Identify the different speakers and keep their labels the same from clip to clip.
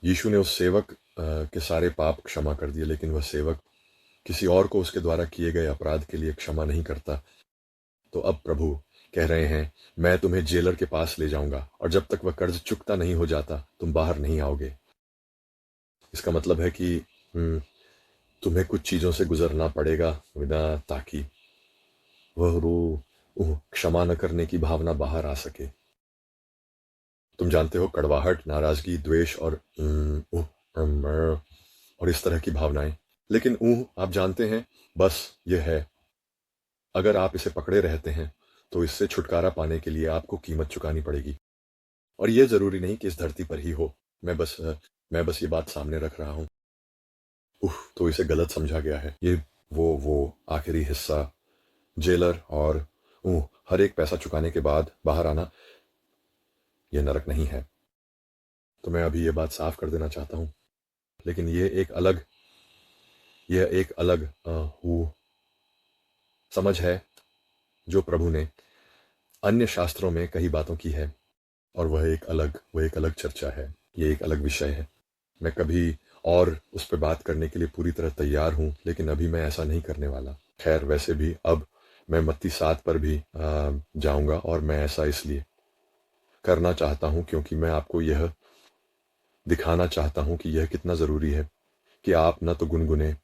Speaker 1: यीशु ने उस सेवक के सारे पाप क्षमा कर दिए, लेकिन वह सेवक किसी और को उसके द्वारा किए गए अपराध के लिए क्षमा नहीं करता। तो अब प्रभु कह रहे हैं, मैं तुम्हें जेलर के पास ले जाऊंगा और जब तक वह कर्ज चुकता नहीं हो जाता तुम बाहर नहीं आओगे। इसका मतलब है कि तुम्हें कुछ चीजों से गुजरना पड़ेगा बिना ताकि वह क्षमा न करने की भावना बाहर आ सके। तुम जानते हो, कड़वाहट, नाराजगी, द्वेष और और इस तरह की भावनाएं। लेकिन आप जानते हैं, बस यह है, अगर आप इसे पकड़े रहते हैं तो इससे छुटकारा पाने के लिए आपको कीमत चुकानी पड़ेगी। और यह जरूरी नहीं कि इस धरती पर ही हो। मैं बस ये बात सामने रख रहा हूं। तो इसे गलत समझा गया है। ये वो आखिरी हिस्सा, जेलर और हर एक पैसा चुकाने के बाद बाहर आना, यह नरक नहीं है। तो मैं अभी ये बात साफ कर देना चाहता हूं। लेकिन यह एक अलग वो समझ है जो प्रभु ने अन्य शास्त्रों में कई बातों की है, और वह एक अलग चर्चा है। ये एक अलग विषय है। मैं कभी और उस पर बात करने के लिए पूरी तरह तैयार हूं, लेकिन अभी मैं ऐसा नहीं करने वाला। खैर, वैसे भी अब मैं मत्ती 7 पर भी जाऊंगा, और मैं ऐसा इसलिए करना चाहता हूं क्योंकि मैं आपको यह दिखाना चाहता हूं कि यह कितना जरूरी है कि आप न तो गुनगुने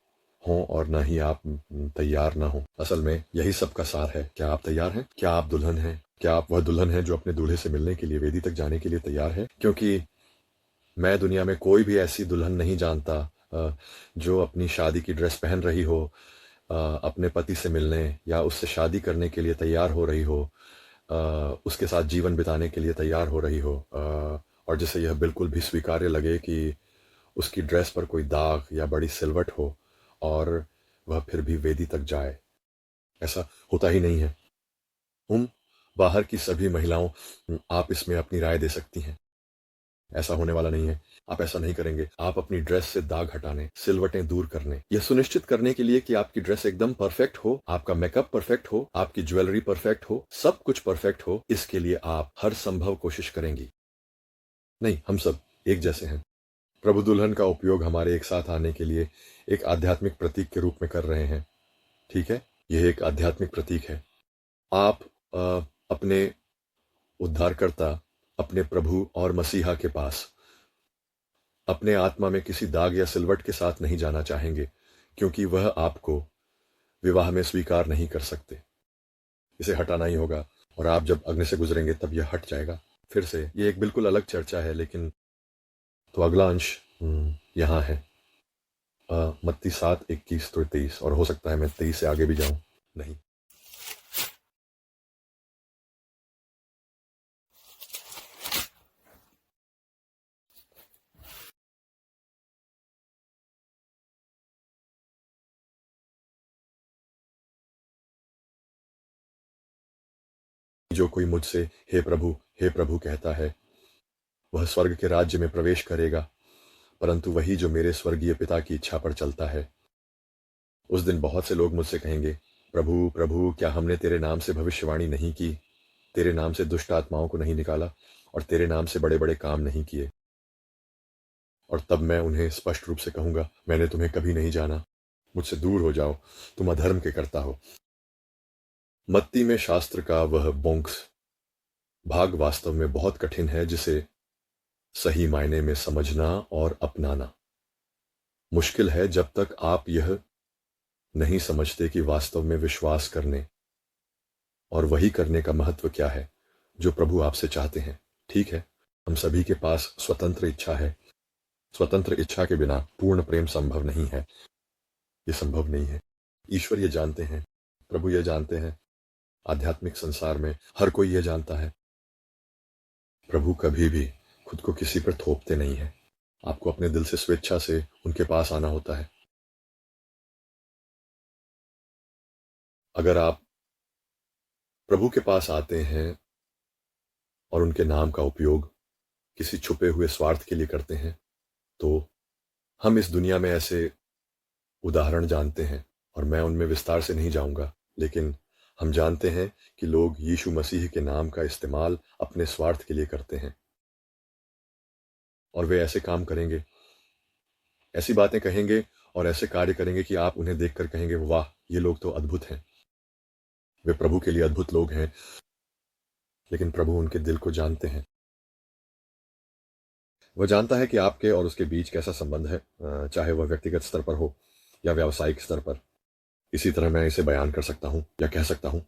Speaker 1: हों और न ही आप तैयार ना हों। असल में यही सबका सार है। क्या आप तैयार हैं? क्या आप दुल्हन हैं? क्या आप वह दुल्हन हैं जो अपने दूल्हे से मिलने के लिए वेदी तक जाने के लिए तैयार है? क्योंकि मैं दुनिया में कोई भी ऐसी दुल्हन नहीं जानता जो अपनी शादी की ड्रेस पहन रही हो, अपने पति से मिलने या उससे शादी करने के लिए तैयार हो रही हो, उसके साथ जीवन बिताने के लिए तैयार हो रही हो, और जिसे यह बिल्कुल भी स्वीकार्य लगे कि उसकी ड्रेस पर कोई दाग या बड़ी सिलवट हो और वह फिर भी वेदी तक जाए। ऐसा होता ही नहीं है। उन बाहर की सभी महिलाओं, आप इसमें अपनी राय दे सकती हैं। ऐसा होने वाला नहीं है। आप ऐसा नहीं करेंगे। आप अपनी ड्रेस से दाग हटाने, सिलवटें दूर करने, यह सुनिश्चित करने के लिए कि आपकी ड्रेस एकदम परफेक्ट हो, आपका मेकअप परफेक्ट हो, आपकी ज्वेलरी परफेक्ट हो, सब कुछ परफेक्ट हो, इसके लिए आप हर संभव कोशिश करेंगी। नहीं, हम सब एक जैसे हैं। प्रभु दुल्हन का उपयोग हमारे एक साथ आने के लिए एक आध्यात्मिक प्रतीक के रूप में कर रहे हैं। ठीक है, यह एक आध्यात्मिक प्रतीक है। आप अपने उद्धारकर्ता, अपने प्रभु और मसीहा के पास अपने आत्मा में किसी दाग या सिलवट के साथ नहीं जाना चाहेंगे, क्योंकि वह आपको विवाह में स्वीकार नहीं कर सकते। इसे हटाना ही होगा, और आप जब अग्नि से गुजरेंगे तब यह हट जाएगा। फिर से यह एक बिल्कुल अलग चर्चा है, लेकिन तो अगला अंश यहाँ है, मत्ती 7:21-23, और हो सकता है मैं 23 से आगे भी जाऊं। नहीं, जो कोई मुझसे हे प्रभु कहता है, वह स्वर्ग के राज्य में प्रवेश करेगा, परंतु वही जो मेरे स्वर्गीय पिता की इच्छा पर चलता है। उस दिन बहुत से लोग मुझसे कहेंगे, प्रभु प्रभु, क्या हमने तेरे नाम से भविष्यवाणी नहीं की, तेरे नाम से दुष्ट आत्माओं को नहीं निकाला, और तेरे नाम से बड़े बड़े काम नहीं किए? और तब मैं उन्हें स्पष्ट रूप से कहूंगा, मैंने तुम्हें कभी नहीं जाना, मुझसे दूर हो जाओ, तुम अधर्म के करता हो। मत्ती में शास्त्र का वह बोंक्स भाग वास्तव में बहुत कठिन है, जिसे सही मायने में समझना और अपनाना मुश्किल है जब तक आप यह नहीं समझते कि वास्तव में विश्वास करने और वही करने का महत्व क्या है जो प्रभु आपसे चाहते हैं। ठीक है, हम सभी के पास स्वतंत्र इच्छा है। स्वतंत्र इच्छा के बिना पूर्ण प्रेम संभव नहीं है। ये संभव नहीं है। ईश्वर ये जानते हैं, प्रभु ये जानते हैं, आध्यात्मिक संसार में हर कोई ये जानता है। प्रभु कभी भी खुद को किसी पर थोपते नहीं है। आपको अपने दिल से स्वेच्छा से उनके पास आना होता है। अगर आप प्रभु के पास आते हैं और उनके नाम का उपयोग किसी छुपे हुए स्वार्थ के लिए करते हैं, तो हम इस दुनिया में ऐसे उदाहरण जानते हैं, और मैं उनमें विस्तार से नहीं जाऊंगा, लेकिन हम जानते हैं कि लोग यीशु मसीह के नाम का इस्तेमाल अपने स्वार्थ के लिए करते हैं। और वे ऐसे काम करेंगे, ऐसी बातें कहेंगे और ऐसे कार्य करेंगे कि आप उन्हें देखकर कहेंगे, वाह, ये लोग तो अद्भुत हैं। वे प्रभु के लिए अद्भुत लोग हैं, लेकिन प्रभु उनके दिल को जानते हैं। वह जानता है कि आपके और उसके बीच कैसा संबंध है, चाहे वह व्यक्तिगत स्तर पर हो या व्यावसायिक स्तर पर। इसी तरह मैं इसे बयान कर सकता हूं या कह सकता हूं,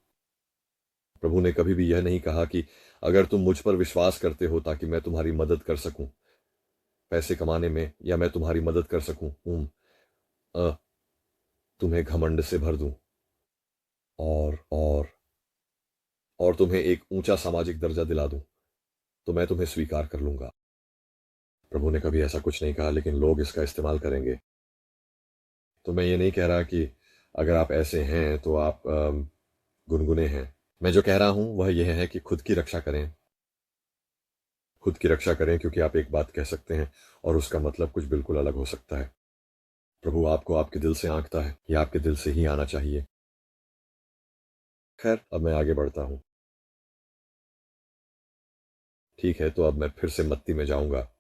Speaker 1: प्रभु ने कभी भी यह नहीं कहा कि अगर तुम मुझ पर विश्वास करते हो ताकि मैं तुम्हारी मदद कर सकूं पैसे कमाने में, या मैं तुम्हारी मदद कर सकूं अ, तुम्हें घमंड से भर दूं और तुम्हें एक ऊंचा सामाजिक दर्जा दिला दूं, तो मैं तुम्हें स्वीकार कर लूंगा। प्रभु ने कभी ऐसा कुछ नहीं कहा, लेकिन लोग इसका इस्तेमाल करेंगे। तो मैं ये नहीं कह रहा कि अगर आप ऐसे हैं तो आप गुनगुने हैं। मैं जो कह रहा हूं वह यह है कि खुद की रक्षा करें। खुद की रक्षा करें, क्योंकि आप एक बात कह सकते हैं और उसका मतलब कुछ बिल्कुल अलग हो सकता है। प्रभु आपको आपके दिल से आंकता है, यह आपके दिल से ही आना चाहिए। खैर, अब मैं आगे बढ़ता हूं। ठीक है, तो अब मैं फिर से मत्ती में जाऊंगा।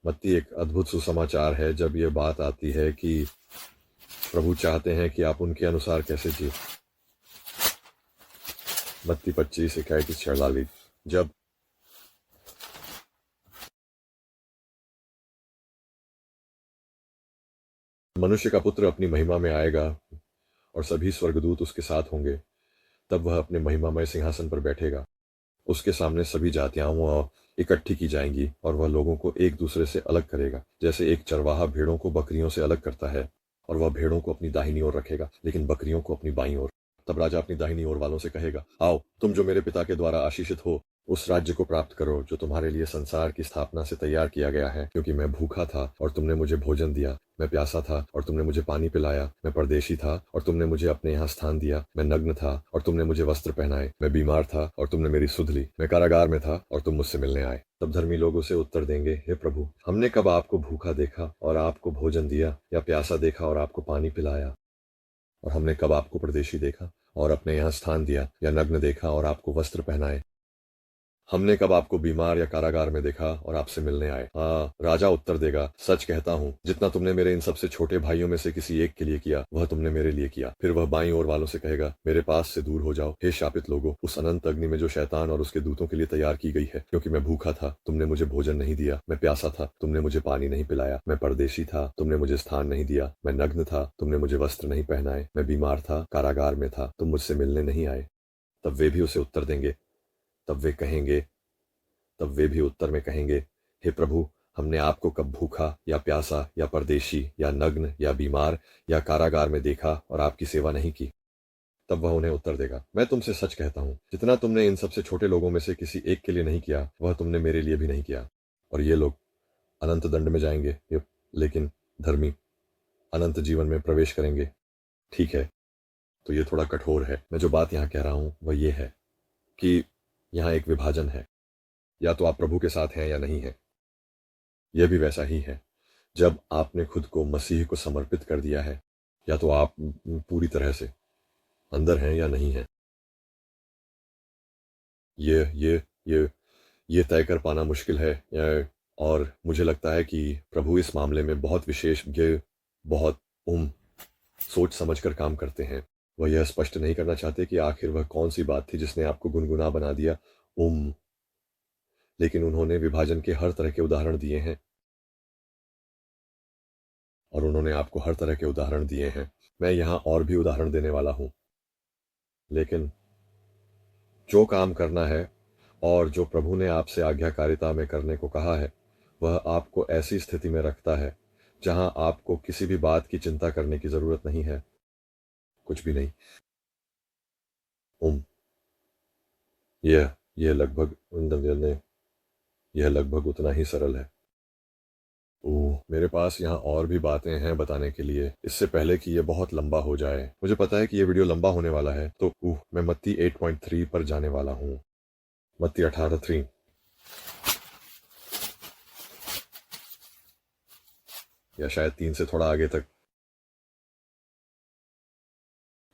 Speaker 1: मत्ती एक अद्भुत सुसमाचार है जब यह बात आती है कि प्रभु चाहते हैं कि आप उनके अनुसार कैसे जिए। मत्ती 25:41-46। जब मनुष्य का पुत्र अपनी महिमा में आएगा और सभी स्वर्गदूत उसके साथ होंगे, तब वह अपने महिमामय सिंहासन पर बैठेगा। उसके सामने सभी जातियां इकट्ठी की जाएंगी और वह लोगों को एक दूसरे से अलग करेगा, जैसे एक चरवाहा भेड़ों को बकरियों से अलग करता है, और वह भेड़ों को अपनी दाहिनी ओर रखेगा लेकिन बकरियों को अपनी बाईं ओर। तब राजा अपनी दाहिनी ओर वालों से कहेगा, आओ, तुम जो मेरे पिता के द्वारा आशीषित हो, उस राज्य को प्राप्त करो जो तुम्हारे लिए संसार की स्थापना से तैयार किया गया है। क्योंकि मैं भूखा था और तुमने मुझे भोजन दिया, मैं प्यासा था और तुमने मुझे पानी पिलाया, मैं परदेशी था और तुमने मुझे अपने यहाँ स्थान दिया, मैं नग्न था और तुमने मुझे वस्त्र पहनाए, मैं बीमार था और तुमने मेरी सुध ली, मैं कारागार में था और तुम मुझसे मिलने आए। तब धर्मी लोग उसे उत्तर देंगे, हे प्रभु, हमने कब आपको भूखा देखा और आपको भोजन दिया, या प्यासा देखा और आपको पानी पिलाया? और हमने कब आपको परदेशी देखा और अपने यहाँ स्थान दिया, या नग्न देखा और आपको वस्त्र पहनाए? हमने कब आपको बीमार या कारागार में देखा और आपसे मिलने आए? हाँ, राजा उत्तर देगा, सच कहता हूँ, जितना तुमने मेरे इन सबसे छोटे भाइयों में से किसी एक के लिए किया, वह तुमने मेरे लिए किया। फिर वह बाईं ओर वालों से कहेगा, मेरे पास से दूर हो जाओ, हे शापित लोगों, उस अनंत अग्नि में जो शैतान और उसके दूतों के लिए तैयार की गई है। क्योंकि मैं भूखा था, तुमने मुझे भोजन नहीं दिया, मैं प्यासा था, तुमने मुझे पानी नहीं पिलाया, मैं परदेशी था, तुमने मुझे स्थान नहीं दिया, मैं नग्न था, तुमने मुझे वस्त्र नहीं पहनाए, मैं बीमार था, कारागार में था, तुम मुझसे मिलने नहीं आए। तब वे भी उसे उत्तर देंगे तब वे कहेंगे तब वे भी उत्तर में कहेंगे, हे प्रभु, हमने आपको कब भूखा या प्यासा या परदेशी या नग्न या बीमार या कारागार में देखा और आपकी सेवा नहीं की? तब वह उन्हें उत्तर देगा, मैं तुमसे सच कहता हूं, जितना तुमने इन सबसे छोटे लोगों में से किसी एक के लिए नहीं किया, वह तुमने मेरे लिए भी नहीं किया। और ये लोग अनंत दंड में जाएंगे, लेकिन धर्मी अनंत जीवन में प्रवेश करेंगे। ठीक है, तो ये थोड़ा कठोर है। मैं जो बात यहाँ कह रहा हूं वह ये है कि यहाँ एक विभाजन है, या तो आप प्रभु के साथ हैं या नहीं है। यह भी वैसा ही है जब आपने खुद को मसीह को समर्पित कर दिया है, या तो आप पूरी तरह से अंदर हैं या नहीं हैं। ये ये ये ये तय कर पाना मुश्किल है, और मुझे लगता है कि प्रभु इस मामले में बहुत विशेषज्ञ, बहुत सोच समझकर काम करते हैं। वह यह स्पष्ट नहीं करना चाहते कि आखिर वह कौन सी बात थी जिसने आपको गुनगुना बना दिया, लेकिन उन्होंने विभाजन के हर तरह के उदाहरण दिए हैं, और उन्होंने आपको हर तरह के उदाहरण दिए हैं। मैं यहाँ और भी उदाहरण देने वाला हूँ, लेकिन जो काम करना है और जो प्रभु ने आपसे आज्ञाकारिता में करने को कहा है, वह आपको ऐसी स्थिति में रखता है जहां आपको किसी भी बात की चिंता करने की जरूरत नहीं है। कुछ भी नहीं। उम यह यह लगभग यह लगभग उतना ही सरल है। ओह, मेरे पास यहाँ और भी बातें हैं बताने के लिए, इससे पहले कि यह बहुत लंबा हो जाए। मुझे पता है कि यह वीडियो लंबा होने वाला है, तो मैं मत्ती 8.3 पर जाने वाला हूँ। मत्ती 18:3, या शायद 3 से थोड़ा आगे तक।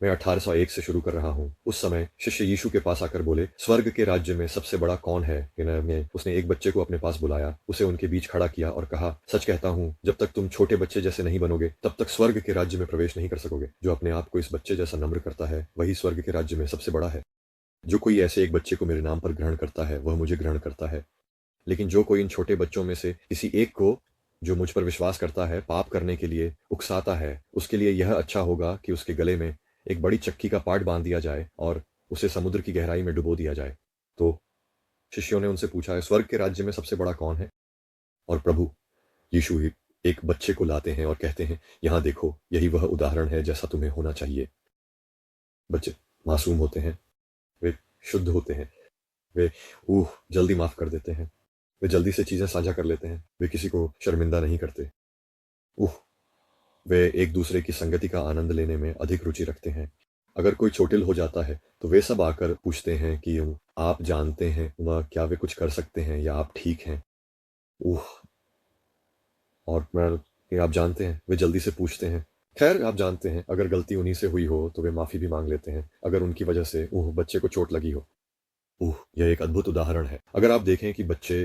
Speaker 1: मैं 1801 से शुरू कर रहा हूँ। उस समय शिष्य यीशु के पास आकर बोले, स्वर्ग के राज्य में सबसे बड़ा कौन है? उसने एक बच्चे को अपने पास बुलाया, उसे उनके बीच खड़ा किया और कहा, सच कहता हूँ, जब तक तुम छोटे बच्चे जैसे नहीं बनोगे तब तक स्वर्ग के राज्य में प्रवेश नहीं कर सकोगे। जो अपने आप को इस बच्चे जैसा नम्र करता है वही स्वर्ग के राज्य में सबसे बड़ा है। जो कोई ऐसे एक बच्चे को मेरे नाम पर ग्रहण करता है वह मुझे ग्रहण करता है, लेकिन जो कोई इन छोटे बच्चों में से किसी एक को जो मुझ पर विश्वास करता है पाप करने के लिए उकसाता है, उसके लिए यह अच्छा होगा कि उसके गले में एक बड़ी चक्की का पाट बांध दिया जाए और उसे समुद्र की गहराई में डुबो दिया जाए। तो शिष्यों ने उनसे पूछा, स्वर्ग के राज्य में सबसे बड़ा कौन है? और प्रभु यीशु ही एक बच्चे को लाते हैं और कहते हैं, यहां देखो, यही वह उदाहरण है जैसा तुम्हें होना चाहिए। बच्चे मासूम होते हैं, वे शुद्ध होते हैं, वे जल्दी माफ कर देते हैं, वे जल्दी से चीजें साझा कर लेते हैं, वे किसी को शर्मिंदा नहीं करते। वे एक दूसरे की संगति का आनंद लेने में अधिक रुचि रखते हैं। अगर कोई चोटिल हो जाता है तो वे सब आकर पूछते हैं कि आप जानते हैं क्या वे कुछ कर सकते हैं या आप ठीक हैं? उह और मैं कि आप जानते हैं, वे जल्दी से पूछते हैं। खैर, आप जानते हैं, अगर गलती उन्हीं से हुई हो तो वे माफी भी मांग लेते हैं, अगर उनकी वजह से बच्चे को चोट लगी हो। यह एक अद्भुत उदाहरण है। अगर आप देखें कि बच्चे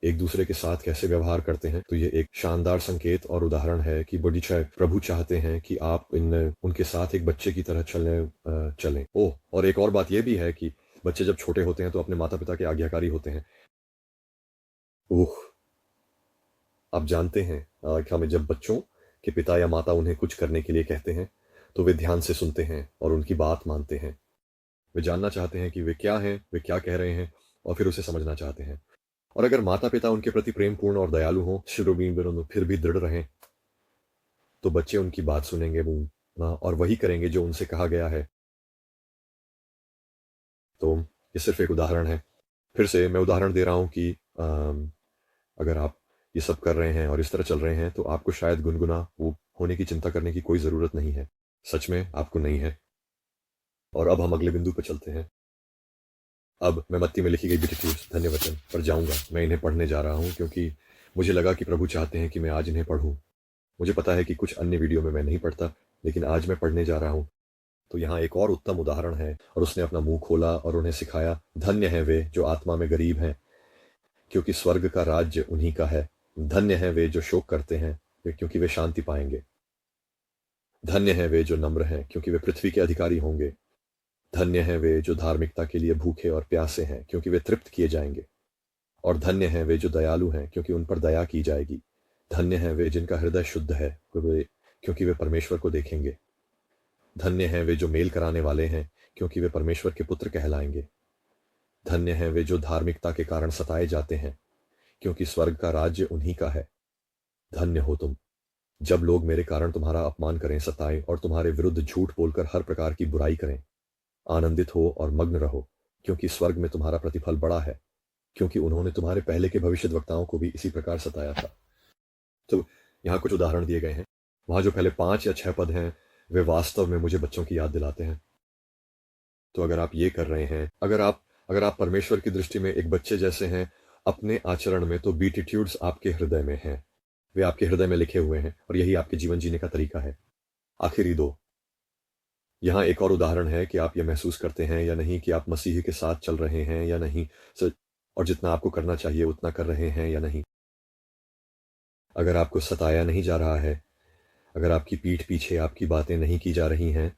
Speaker 1: एक दूसरे के साथ कैसे व्यवहार करते हैं तो ये एक शानदार संकेत और उदाहरण है कि बड़ी शायद प्रभु चाहते हैं कि आप उनके साथ एक बच्चे की तरह चलें। और एक और बात यह भी है कि बच्चे जब छोटे होते हैं तो अपने माता पिता के आज्ञाकारी होते हैं। आप जानते हैं कि हमें जब बच्चों के पिता या माता उन्हें कुछ करने के लिए कहते हैं तो वे ध्यान से सुनते हैं और उनकी बात मानते हैं। वे जानना चाहते हैं कि वे क्या हैं, वे क्या कह रहे हैं, और फिर उसे समझना चाहते हैं। और अगर माता पिता उनके प्रति प्रेमपूर्ण और दयालु हों, फिर भी दृढ़ रहें, तो बच्चे उनकी बात सुनेंगे और वही करेंगे जो उनसे कहा गया है। तो ये सिर्फ एक उदाहरण है। फिर से मैं उदाहरण दे रहा हूं कि अगर आप ये सब कर रहे हैं और इस तरह चल रहे हैं तो आपको शायद गुनगुना होने की चिंता करने की कोई ज़रूरत नहीं है। सच में आपको नहीं है। और अब हम अगले बिंदु पर चलते हैं। अब मैं मत्ती में लिखी गई बीटीट्यूड्स धन्य वचन पर जाऊंगा। मैं इन्हें पढ़ने जा रहा हूं क्योंकि मुझे लगा कि प्रभु चाहते हैं कि मैं आज इन्हें पढ़ूं। मुझे पता है कि कुछ अन्य वीडियो में मैं नहीं पढ़ता, लेकिन आज मैं पढ़ने जा रहा हूं। तो यहाँ एक और उत्तम उदाहरण है, और उसने अपना मुंह खोला और उन्हें सिखाया, धन्य है वे जो आत्मा में गरीब हैं, क्योंकि स्वर्ग का राज्य उन्हीं का है। धन्य है वे जो शोक करते हैं, क्योंकि वे शांति पाएंगे। धन्य है वे जो नम्र हैं, क्योंकि वे पृथ्वी के अधिकारी होंगे। धन्य है वे जो धार्मिकता के लिए भूखे और प्यासे हैं, क्योंकि वे तृप्त किए जाएंगे। और धन्य है वे जो दयालु हैं, क्योंकि उन पर दया की जाएगी। धन्य है वे जिनका हृदय शुद्ध है, क्योंकि वे परमेश्वर को देखेंगे। धन्य है वे जो मेल कराने वाले हैं, क्योंकि वे परमेश्वर के पुत्र कहलाएंगे। धन्य है वे जो धार्मिकता के कारण सताए जाते हैं, क्योंकि स्वर्ग का राज्य उन्हीं का है। धन्य हो तुम जब लोग मेरे कारण तुम्हारा अपमान करें, सताएं और तुम्हारे विरुद्ध झूठ बोलकर हर प्रकार की बुराई करें। आनंदित हो और मग्न रहो, क्योंकि स्वर्ग में तुम्हारा प्रतिफल बड़ा है, क्योंकि उन्होंने तुम्हारे पहले के भविष्यद्वक्ताओं को भी इसी प्रकार सताया था। तो यहाँ कुछ उदाहरण दिए गए हैं। वहां जो पहले 5 या 6 पद हैं वे वास्तव में मुझे बच्चों की याद दिलाते हैं। तो अगर आप ये कर रहे हैं, अगर आप परमेश्वर की दृष्टि में एक बच्चे जैसे हैं अपने आचरण में, तो बीटीट्यूड्स आपके हृदय में हैं। वे आपके हृदय में लिखे हुए हैं और यही आपके जीवन जीने का तरीका है। आखिरी 2, यहाँ एक और उदाहरण है कि आप ये महसूस करते हैं या नहीं कि आप मसीह के साथ चल रहे हैं या नहीं, और जितना आपको करना चाहिए उतना कर रहे हैं या नहीं। अगर आपको सताया नहीं जा रहा है, अगर आपकी पीठ पीछे आपकी बातें नहीं की जा रही हैं,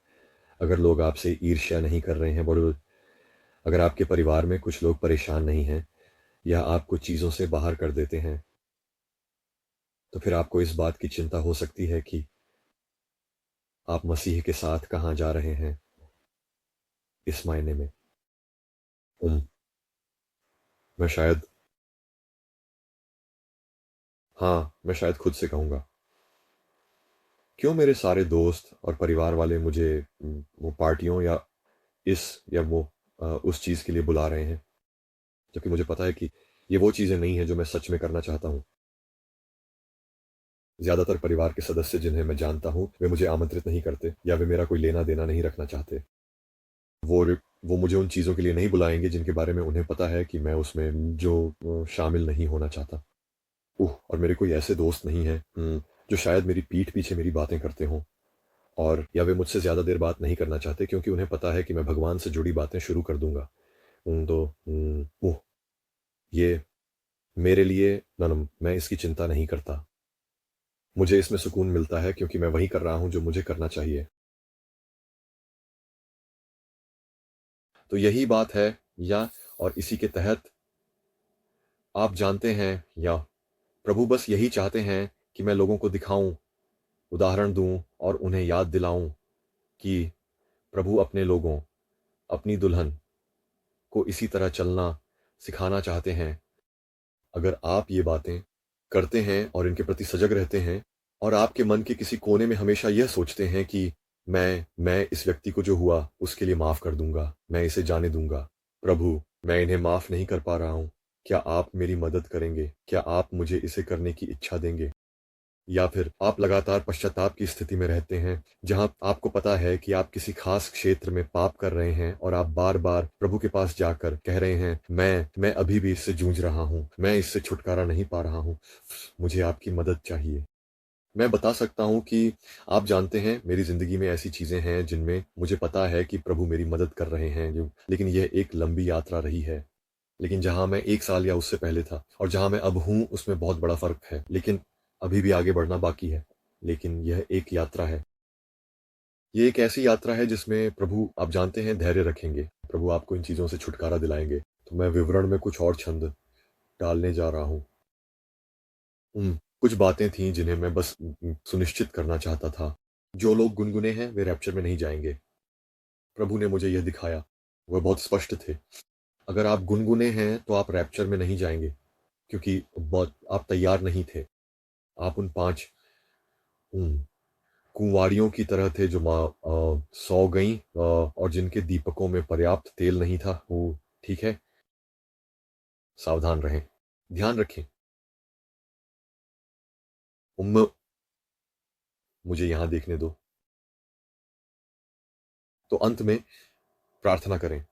Speaker 1: अगर लोग आपसे ईर्ष्या नहीं कर रहे हैं, अगर आपके परिवार में कुछ लोग परेशान नहीं हैं या आपको चीज़ों से बाहर कर देते हैं, तो फिर आपको इस बात की चिंता हो सकती है कि आप मसीह के साथ कहाँ जा रहे हैं। इस मायने में मैं शायद मैं शायद खुद से कहूँगा, क्यों मेरे सारे दोस्त और परिवार वाले मुझे वो पार्टियों या उस चीज़ के लिए बुला रहे हैं, जबकि मुझे पता है कि ये वो चीज़ें नहीं हैं जो मैं सच में करना चाहता हूँ। ज़्यादातर परिवार के सदस्य जिन्हें मैं जानता हूँ वे मुझे आमंत्रित नहीं करते या वे मेरा कोई लेना देना नहीं रखना चाहते। वो मुझे उन चीज़ों के लिए नहीं बुलाएंगे जिनके बारे में उन्हें पता है कि मैं उसमें शामिल नहीं होना चाहता। और मेरे कोई ऐसे दोस्त नहीं हैं जो शायद मेरी पीठ पीछे मेरी बातें करते हों और या वे मुझसे ज़्यादा देर बात नहीं करना चाहते क्योंकि उन्हें पता है कि मैं भगवान से जुड़ी बातें शुरू कर दूंगा। ओह, ये मेरे लिए ननम, मैं इसकी चिंता नहीं करता। मुझे इसमें सुकून मिलता है क्योंकि मैं वही कर रहा हूं जो मुझे करना चाहिए। तो यही बात है, या और इसी के तहत आप जानते हैं, या प्रभु बस यही चाहते हैं कि मैं लोगों को दिखाऊं, उदाहरण दूं और उन्हें याद दिलाऊं कि प्रभु अपने लोगों, अपनी दुल्हन को इसी तरह चलना सिखाना चाहते हैं। अगर आप ये बातें करते हैं और इनके प्रति सजग रहते हैं और आपके मन के किसी कोने में हमेशा यह सोचते हैं कि मैं इस व्यक्ति को जो हुआ उसके लिए माफ कर दूंगा, मैं इसे जाने दूंगा, प्रभु मैं इन्हें माफ नहीं कर पा रहा हूं, क्या आप मेरी मदद करेंगे, क्या आप मुझे इसे करने की इच्छा देंगे? या फिर आप लगातार पश्चाताप की स्थिति में रहते हैं जहां आपको पता है कि आप किसी खास क्षेत्र में पाप कर रहे हैं और आप बार बार प्रभु के पास जाकर कह रहे हैं, मैं अभी भी इससे जूझ रहा हूं, मैं इससे छुटकारा नहीं पा रहा हूं, मुझे आपकी मदद चाहिए। मैं बता सकता हूं कि आप जानते हैं मेरी जिंदगी में ऐसी चीजें हैं जिनमें मुझे पता है कि प्रभु मेरी मदद कर रहे हैं, जो लेकिन यह एक लंबी यात्रा रही है। लेकिन जहां मैं 1 साल या उससे पहले था और जहां मैं अब हूं उसमें बहुत बड़ा फर्क है, लेकिन अभी भी आगे बढ़ना बाकी है। लेकिन यह एक यात्रा है, ये एक ऐसी यात्रा है जिसमें प्रभु आप जानते हैं धैर्य रखेंगे, प्रभु आपको इन चीजों से छुटकारा दिलाएंगे। तो मैं विवरण में कुछ और छंद डालने जा रहा हूँ। कुछ बातें थीं जिन्हें मैं बस सुनिश्चित करना चाहता था। जो लोग गुनगुने हैं वे रैप्चर में नहीं जाएंगे, प्रभु ने मुझे यह दिखाया, वह बहुत स्पष्ट थे। अगर आप गुनगुने हैं तो आप रैप्चर में नहीं जाएंगे क्योंकि बहुत आप तैयार नहीं थे। आप उन 5 कुंवारियों की तरह थे जो सौ गईं और जिनके दीपकों में पर्याप्त तेल नहीं था। वो ठीक है, सावधान रहें, ध्यान रखें। उम्म मुझे यहां देखने दो। तो अंत में प्रार्थना करें,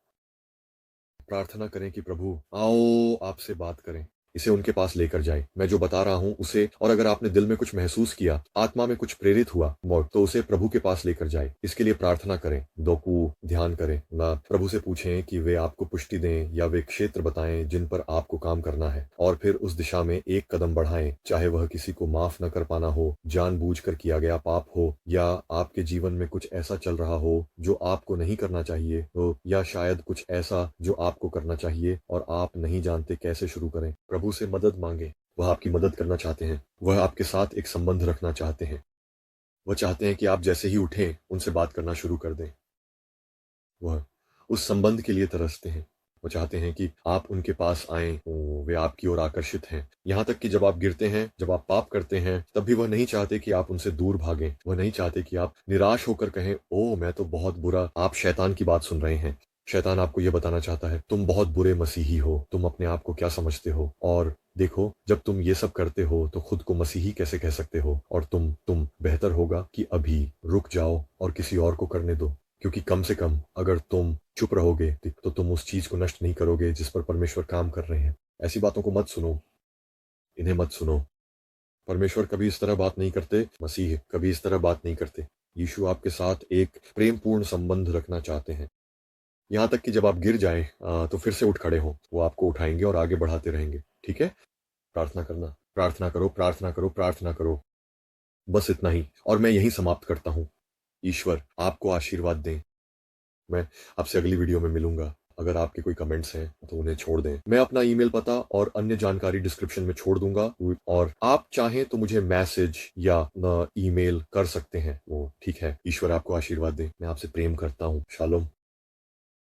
Speaker 1: प्रार्थना करें कि प्रभु आओ आपसे बात करें, इसे उनके पास लेकर जाएं। मैं जो बता रहा हूं उसे, और अगर आपने दिल में कुछ महसूस किया, आत्मा में कुछ प्रेरित हुआ तो उसे प्रभु के पास लेकर जाए। इसके लिए प्रार्थना करें, दोकू ध्यान करें ना, प्रभु से पूछें कि वे आपको पुष्टि दें या वे क्षेत्र बताएं जिन पर आपको काम करना है, और फिर उस दिशा में एक कदम बढ़ाएं, चाहे वह किसी को माफ न कर पाना हो, जानबूझकर किया गया पाप हो, या आपके जीवन में कुछ ऐसा चल रहा हो जो आपको नहीं करना चाहिए हो, या शायद कुछ ऐसा जो आपको करना चाहिए और आप नहीं जानते कैसे शुरू करें। प्रभु से मदद मांगे, वह आपकी मदद करना चाहते हैं, वह आपके साथ एक संबंध रखना चाहते हैं, वह चाहते हैं कि आप जैसे ही उठें उनसे बात करना शुरू कर दें। वह उस संबंध के लिए तरसते हैं, वो चाहते हैं कि आप उनके पास आएं, वे आपकी ओर आकर्षित हैं। यहाँ तक कि जब आप गिरते हैं, जब आप पाप करते हैं, तब भी वह नहीं चाहते कि आप उनसे दूर भागें, वह नहीं चाहते कि आप निराश होकर कहें, ओ मैं तो बहुत बुरा। आप शैतान की बात सुन रहे हैं। शैतान आपको यह बताना चाहता है, तुम बहुत बुरे मसीही हो, तुम अपने आप को क्या समझते हो, और देखो जब तुम ये सब करते हो तो खुद को मसीही कैसे कह सकते हो, और तुम बेहतर होगा कि अभी रुक जाओ और किसी और को करने दो, क्योंकि कम से कम अगर तुम चुप रहोगे तो तुम उस चीज को नष्ट नहीं करोगे जिस पर परमेश्वर काम कर रहे हैं। ऐसी बातों को मत सुनो, इन्हें मत सुनो। परमेश्वर कभी इस तरह बात नहीं करते, मसीह कभी इस तरह बात नहीं करते। यीशु आपके साथ एक प्रेमपूर्ण संबंध रखना चाहते हैं। यहाँ तक कि जब आप गिर जाएं तो फिर से उठ खड़े हो, वो आपको उठाएंगे और आगे बढ़ाते रहेंगे। ठीक है, प्रार्थना करना, प्रार्थना करो, प्रार्थना करो, प्रार्थना करो, बस इतना ही। और मैं यही समाप्त करता हूँ। ईश्वर आपको आशीर्वाद दें। मैं आपसे अगली वीडियो में मिलूंगा। अगर आपके कोई कमेंट्स हैं तो उन्हें छोड़ दें। मैं अपना ईमेल पता और अन्य जानकारी डिस्क्रिप्शन में छोड़ दूंगा, और आप चाहें तो मुझे मैसेज या ईमेल कर सकते हैं। वो ठीक है। ईश्वर आपको आशीर्वाद दे। मैं आपसे प्रेम करता हूँ। शालोम।